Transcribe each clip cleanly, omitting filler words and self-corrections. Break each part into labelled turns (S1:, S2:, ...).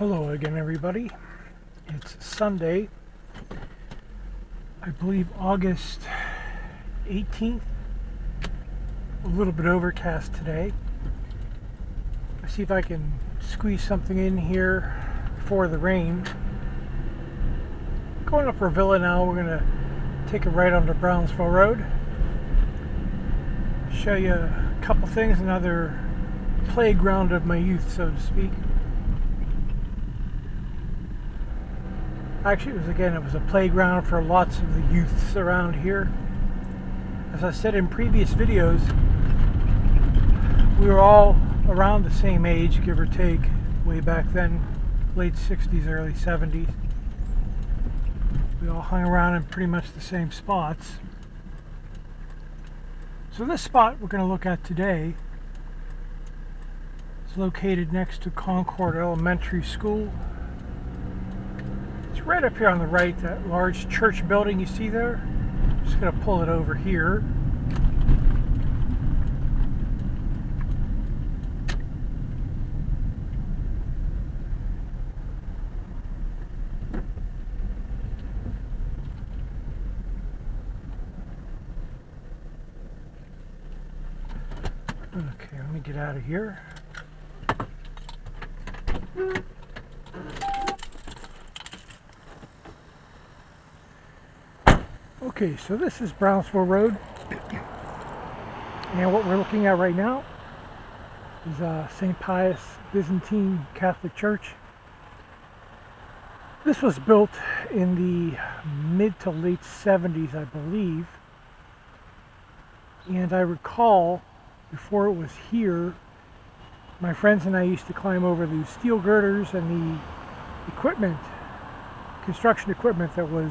S1: Hello again, everybody. It's Sunday, I believe August 18th. A little bit overcast today. Let's see if I can squeeze something in here before the rain. Going up for Villa now. We're going to take a right onto Brownsville Road. Show you a couple things, another playground of my youth, so to speak. Actually, it was a playground for lots of the youths around here. As I said in previous videos, we were all around the same age, give or take, way back then, late 60s, early 70s. We all hung around in pretty much the same spots. So this spot we're going to look at today is located next to Concord Elementary School. It's right up here on the right, that large church building you see there. I'm just going to pull it over here. Okay, let me get out of here. Okay, so this is Brownsville Road, and what we're looking at right now is St. Pius Byzantine Catholic Church. This was built in the mid to late 70s, I believe, and I recall before it was here, my friends and I used to climb over the steel girders and the equipment, construction equipment that was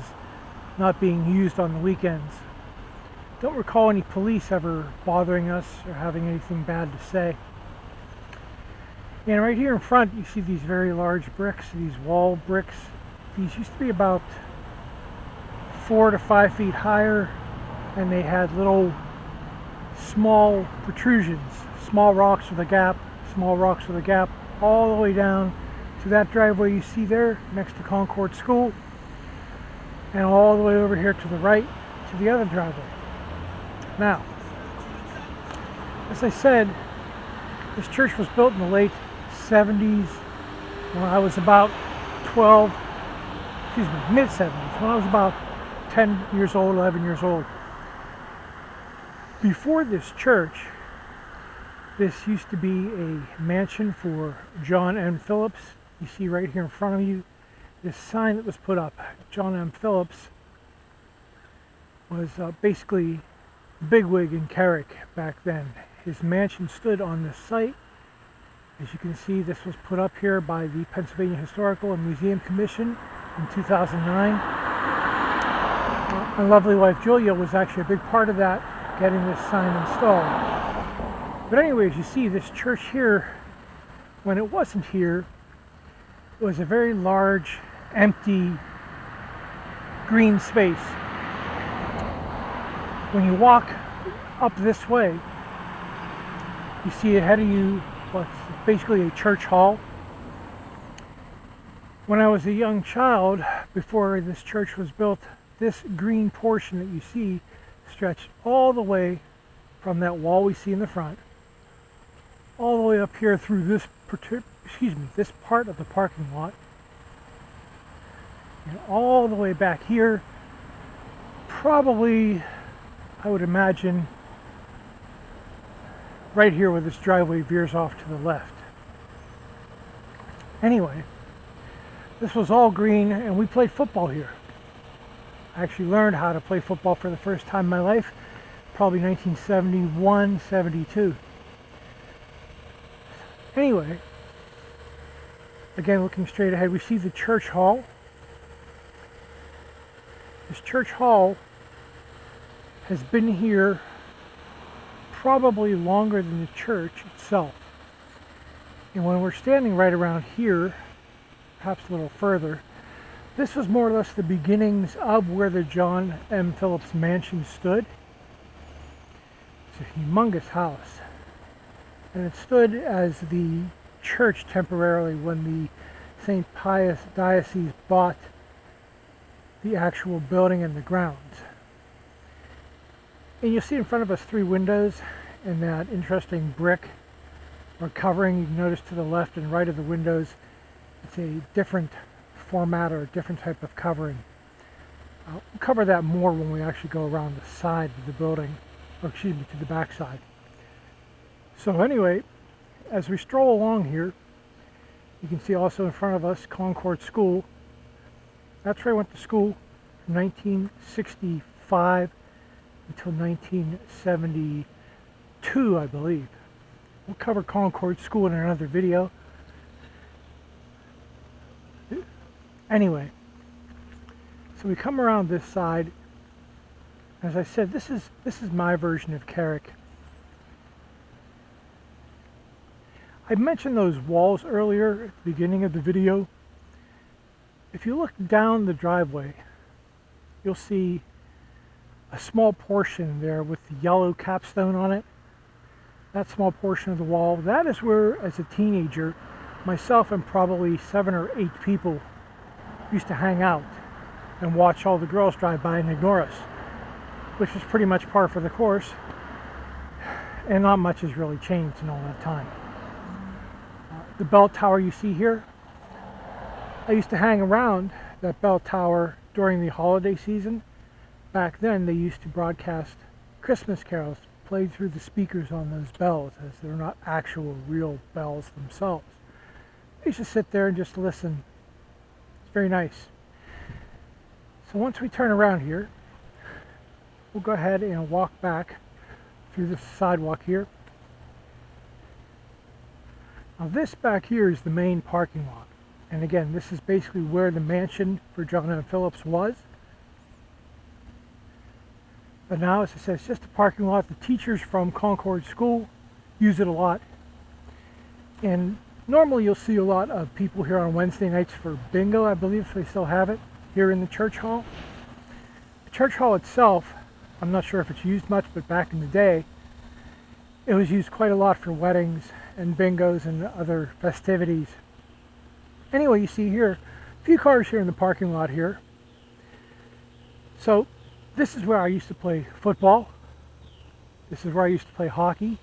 S1: not being used on the weekends. Don't recall any police ever bothering us or having anything bad to say. And right here in front you see these very large bricks, these wall bricks. These used to be about 4 to 5 feet higher, and they had little small protrusions, small rocks with a gap, all the way down to that driveway you see there next to Concord School, and all the way over here to the right to the other driveway. Now, as I said, this church was built in the late 70s when I was about mid 70s, when I was about 10 years old, 11 years old. Before this church, this used to be a mansion for John M. Phillips. You see right here in front of you, this sign that was put up. John M. Phillips was basically a bigwig in Carrick back then. His mansion stood on this site. As you can see, this was put up here by the Pennsylvania Historical and Museum Commission in 2009. My lovely wife Julia was actually a big part of that, getting this sign installed. But anyways, you see this church here, when it wasn't here, was a very large, empty, green space. When you walk up this way, you see ahead of you what's basically a church hall. When I was a young child, before this church was built, this green portion that you see stretched all the way from that wall we see in the front, all the way up here through this part of the parking lot, and all the way back here, probably, I would imagine, right here where this driveway veers off to the left. Anyway, this was all green, and we played football here. I actually learned how to play football for the first time in my life, probably 1971, 72. Anyway, again, looking straight ahead, we see the church hall. This church hall has been here probably longer than the church itself. And when we're standing right around here, perhaps a little further, this was more or less the beginnings of where the John M. Phillips mansion stood. It's a humongous house. And it stood as the church temporarily when the St. Pius Diocese bought the actual building and the grounds. And you'll see in front of us 3 windows and that interesting brick or covering. You can notice to the left and right of the windows, it's a different format or a different type of covering. We'll cover that more when we actually go around the side of the building, or excuse me, to the back side. So anyway, as we stroll along here, you can see also in front of us Concord School. That's where I went to school from 1965 until 1972, I believe. We'll cover Concord School in another video. Anyway, so we come around this side. As I said, this is my version of Carrick. I mentioned those walls earlier at the beginning of the video. If you look down the driveway, you'll see a small portion there with the yellow capstone on it. That small portion of the wall, that is where, as a teenager, myself and probably 7 or 8 people used to hang out and watch all the girls drive by and ignore us, which is pretty much par for the course, and not much has really changed in all that time. The bell tower you see here, I used to hang around that bell tower during the holiday season. Back then they used to broadcast Christmas carols played through the speakers on those bells, as they're not actual real bells themselves. I used to sit there and just listen. It's very nice. So once we turn around here, we'll go ahead and walk back through the sidewalk here. Now this back here is the main parking lot. And again, this is basically where the mansion for John and Phillips was. But now, as I said, it's just a parking lot. The teachers from Concord School use it a lot. And normally you'll see a lot of people here on Wednesday nights for bingo, I believe, if they still have it, here in the church hall. The church hall itself, I'm not sure if it's used much, but back in the day, it was used quite a lot for weddings and bingos and other festivities. Anyway, you see here, a few cars here in the parking lot here. So this is where I used to play football. This is where I used to play hockey.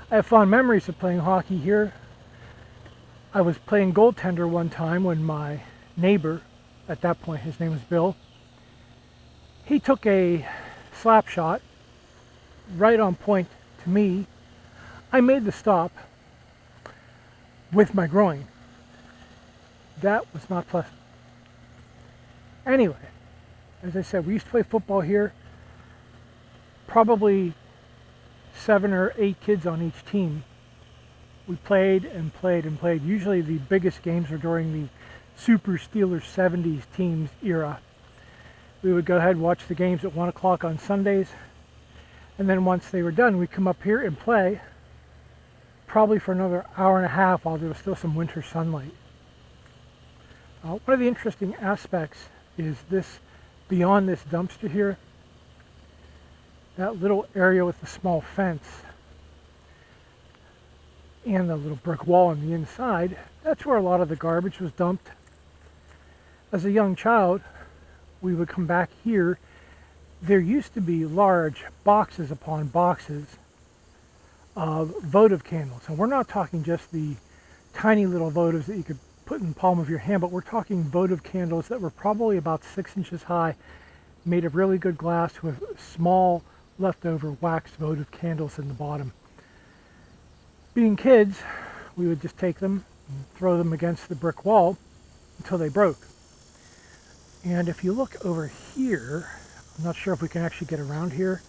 S1: I have fond memories of playing hockey here. I was playing goaltender one time when my neighbor, at that point his name was Bill, he took a slap shot right on point to me. I made the stop with my groin. That was not pleasant. Anyway, as I said, we used to play football here. Probably 7 or 8 kids on each team. We played and played and played. Usually the biggest games were during the Super Steelers 70s teams era. We would go ahead and watch the games at 1 o'clock on Sundays. And then once they were done, we'd come up here and play probably for another hour and a half while there was still some winter sunlight. One of the interesting aspects is this, beyond this dumpster here, that little area with the small fence and the little brick wall on the inside, that's where a lot of the garbage was dumped. As a young child, we would come back here. There used to be large boxes upon boxes of votive candles. And we're not talking just the tiny little votives that you could put in the palm of your hand, but we're talking votive candles that were probably about 6 inches high, made of really good glass with small leftover wax votive candles in the bottom. Being kids, we would just take them and throw them against the brick wall until they broke. And if you look over here, I'm not sure if we can actually get around here.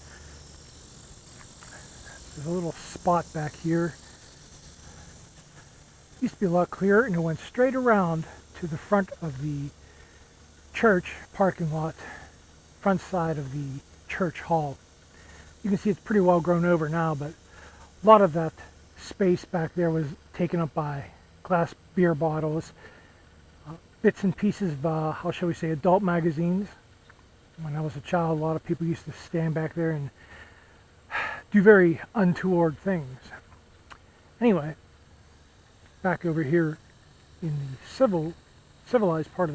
S1: There's a little spot back here. Used to be a lot clearer, and it went straight around to the front of the church parking lot, front side of the church hall. You can see it's pretty well grown over now, but a lot of that space back there was taken up by glass beer bottles, bits and pieces of, how shall we say, adult magazines. When I was a child, a lot of people used to stand back there and do very untoward things. Anyway, back over here, in the civilized part of the world.